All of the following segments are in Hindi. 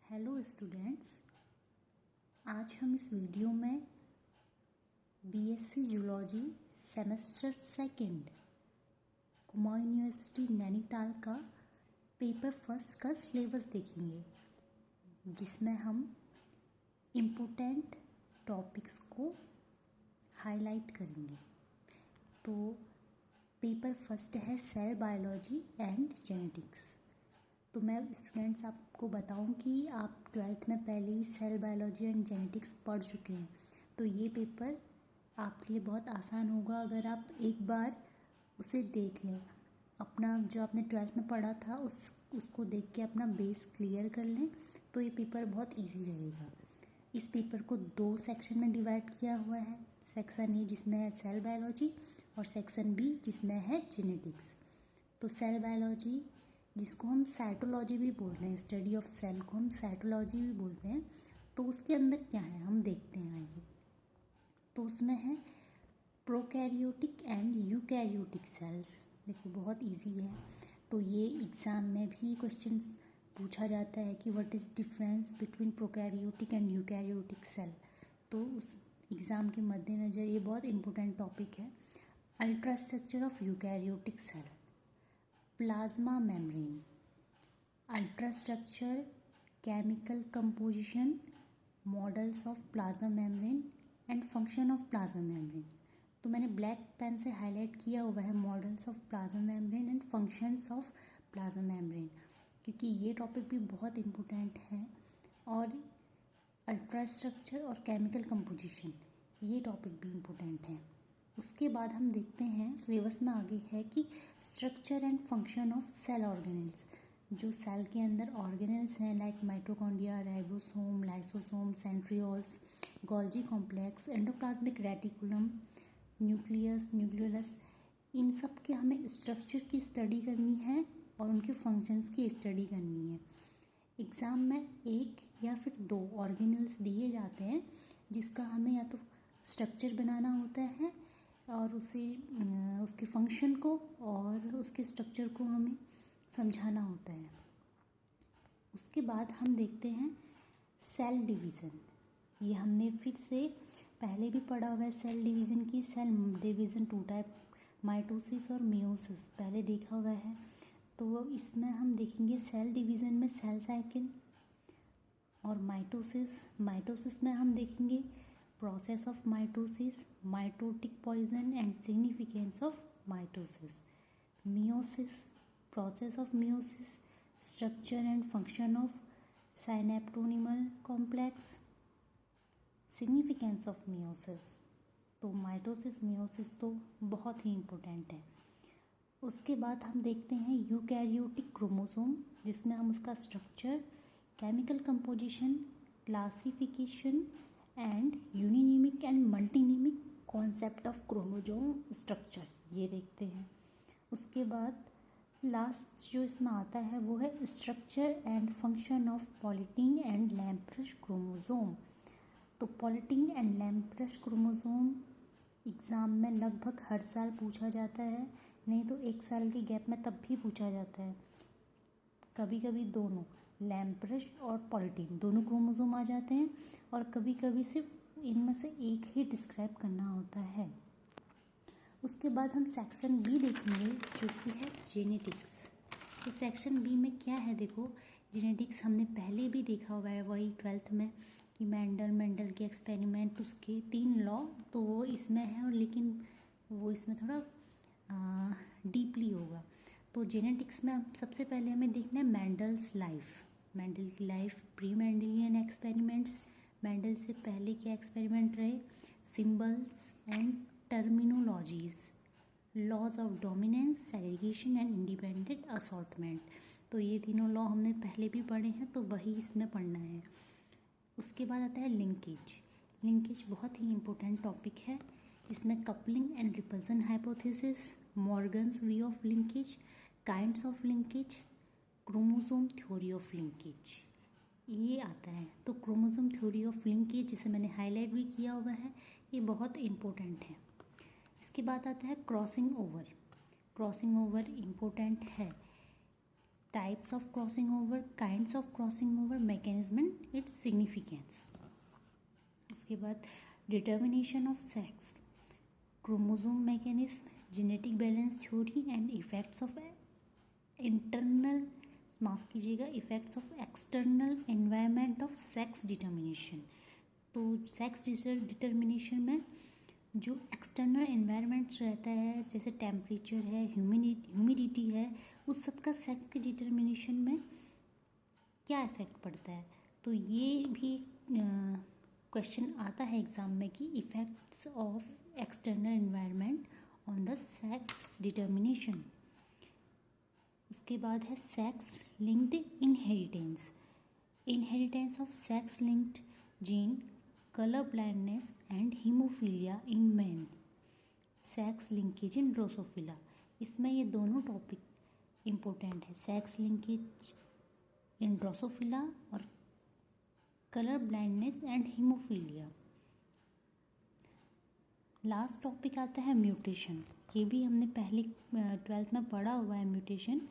हेलो स्टूडेंट्स, आज हम इस वीडियो में BSc zoology semester second Kumaon university Nainital का पेपर फर्स्ट का सिलेबस देखेंगे, जिसमें हम इम्पोर्टेंट टॉपिक्स को हाईलाइट करेंगे। तो पेपर फर्स्ट है सेल बायोलॉजी एंड जेनेटिक्स। तो मैं स्टूडेंट्स आपको बताऊं कि आप 12th में पहले ही सेल बायोलॉजी एंड जेनेटिक्स पढ़ चुके हैं, तो ये पेपर आपके लिए बहुत आसान होगा अगर आप एक बार उसे देख लें। अपना जो आपने 12th में पढ़ा था उसको देख के अपना बेस क्लियर कर लें, तो ये पेपर बहुत इजी रहेगा। इस पेपर को 2 सेक्शन में डिवाइड किया हुआ है। सेक्शन ए जिसमें है सेल बायोलॉजी और सेक्शन बी जिसमें है जेनेटिक्स। तो सेल बायोलॉजी जिसको हम साइटोलॉजी भी बोलते हैं, स्टडी ऑफ सेल को हम साइटोलॉजी भी बोलते हैं, तो उसके अंदर क्या है हम देखते हैं आइए। तो उसमें है प्रोकैरियोटिक एंड यूकैरियोटिक सेल्स। देखो बहुत इजी है, तो ये एग्ज़ाम में भी क्वेश्चन पूछा जाता है कि what is difference between prokaryotic and eukaryotic cell. तो उस एग्ज़ाम के मद्देनज़र ये बहुत इंपॉर्टेंट टॉपिक है। Ultra structure of eukaryotic cell, plasma membrane, ultra structure, chemical composition, models of plasma membrane and function of plasma membrane. तो मैंने ब्लैक पेन से हाईलाइट किया हुआ है models of plasma membrane and functions of plasma membrane, क्योंकि ये टॉपिक भी बहुत इम्पोर्टेंट है। और अल्ट्रा स्ट्रक्चर और केमिकल कंपोजिशन ये टॉपिक भी इम्पोर्टेंट है। उसके बाद हम देखते हैं सिलेबस में आगे है कि structure and function of cell organelles. जो सेल के अंदर ऑर्गेनेल्स हैं like mitochondria, ribosome, lysosome, centrioles, Golgi complex, endoplasmic reticulum, nucleus, nucleolus, इन सब के हमें स्ट्रक्चर की स्टडी करनी है और उनके फंक्शंस की स्टडी करनी है। एग्ज़ाम में 1 या फिर 2 ऑर्गेनेल्स दिए जाते हैं जिसका हमें या तो स्ट्रक्चर बनाना होता है और उसके फंक्शन को और उसके स्ट्रक्चर को हमें समझाना होता है। उसके बाद हम देखते हैं सेल डिवीज़न। ये हमने फिर से पहले भी पढ़ा हुआ है सेल डिवीज़न की। सेल डिवीज़न 2 टाइप, माइटोसिस और मियोसिस पहले देखा हुआ है। तो इसमें हम देखेंगे सेल डिवीज़न में सेल साइकिल और माइटोसिस में हम देखेंगे process of mitosis, mitotic poison and significance of mitosis. Meiosis, process of meiosis, structure and function of synaptonemal complex, significance of meiosis. तो माइटोसिस मियोसिस तो बहुत ही इम्पोर्टेंट है। उसके बाद हम देखते हैं यूकैरियोटिक क्रोमोसोम, जिसमें हम उसका structure, chemical composition, classification and uninemic and multinemic concept of chromosome structure ये देखते हैं। उसके बाद लास्ट जो इसमें आता है वो है structure and function of polytene and lampbrush chromosome. तो polytene and lampbrush chromosome exam में लगभग हर साल पूछा जाता है, नहीं तो 1 साल के गैप में तब भी पूछा जाता है। कभी कभी दोनों लैम्प्रश और पॉलीटीन दोनों क्रोमोसोम आ जाते हैं और कभी कभी सिर्फ इनमें से एक ही डिस्क्राइब करना होता है। उसके बाद हम सेक्शन बी देखेंगे जो कि है जेनेटिक्स। तो सेक्शन बी में क्या है, देखो जेनेटिक्स हमने पहले भी देखा हुआ है वही 12th में कि मेंडल के एक्सपेरिमेंट, उसके 3 लॉ, तो वो इसमें है और लेकिन वो इसमें थोड़ा डीपली होगा। तो जेनेटिक्स में सबसे पहले हमें देखना है मेंडल की life, pre Mendelian experiments, Mendel से पहले क्या एक्सपेरिमेंट रहे, symbols and terminologies, laws of dominance, segregation and independent assortment. तो ये तीनों लॉ हमने पहले भी पढ़े हैं, तो वही इसमें पढ़ना है। उसके बाद आता है लिंकेज बहुत ही इम्पोर्टेंट टॉपिक है, जिसमें coupling and repulsion hypothesis, Morgan's view of linkage, kinds of linkage, chromosome theory of linkage ये आता है। तो क्रोमोसोम थ्योरी ऑफ लिंकेज जिसे मैंने हाईलाइट भी किया हुआ है, ये बहुत इम्पोर्टेंट है। इसके बाद आता है क्रॉसिंग ओवर इम्पोर्टेंट है। Types of crossing over, kinds of crossing over, mechanism and its significance. उसके बाद determination of sex, chromosome mechanism, genetic balance theory and effects of internal, माफ़ कीजिएगा, effects of external environment of sex determination. तो सेक्स डिटर्मिनेशन में जो एक्सटर्नल एनवायरनमेंट रहता है, जैसे टेम्परेचर है, ह्यूमिडिटी है, उस सब का सेक्स के डिटर्मिनेशन में क्या इफ़ेक्ट पड़ता है। तो ये भी क्वेश्चन आता है एग्ज़ाम में कि effects of external environment on the sex determination. उसके बाद है sex linked inheritance, inheritance of sex linked gene, colour blindness and haemophilia in man, sex linkage in Drosophila. इसमें ये दोनों टॉपिक इम्पोर्टेंट है, सेक्स लिंकेज इन ड्रोसोफिला और colour blindness and haemophilia. Last topic आता है म्यूटेशन। ये भी हमने पहले 12th में पढ़ा हुआ है म्यूटेशन,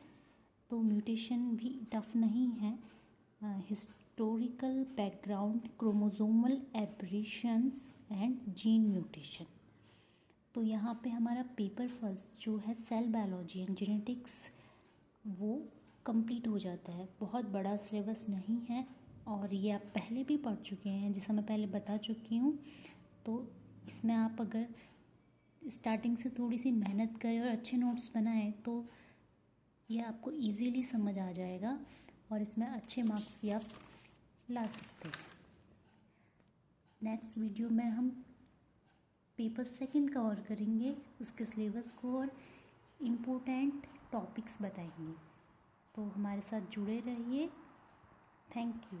तो म्यूटेशन भी टफ नहीं है। Historical background, chromosomal aberrations and gene mutation. तो यहाँ पे हमारा पेपर फर्स्ट जो है सेल बायोलॉजी एंड जेनेटिक्स वो कंप्लीट हो जाता है। बहुत बड़ा सिलेबस नहीं है और ये आप पहले भी पढ़ चुके हैं, जैसा मैं पहले बता चुकी हूँ। तो इसमें आप अगर स्टार्टिंग से थोड़ी सी मेहनत करें और अच्छे नोट्स बनाएं तो ये आपको इजीली समझ आ जाएगा और इसमें अच्छे मार्क्स भी आप ला सकते हैं। नेक्स्ट वीडियो में हम पेपर सेकंड कवर करेंगे, उसके सिलेबस को और इम्पोर्टेंट टॉपिक्स बताएंगे। तो हमारे साथ जुड़े रहिए। Thank you.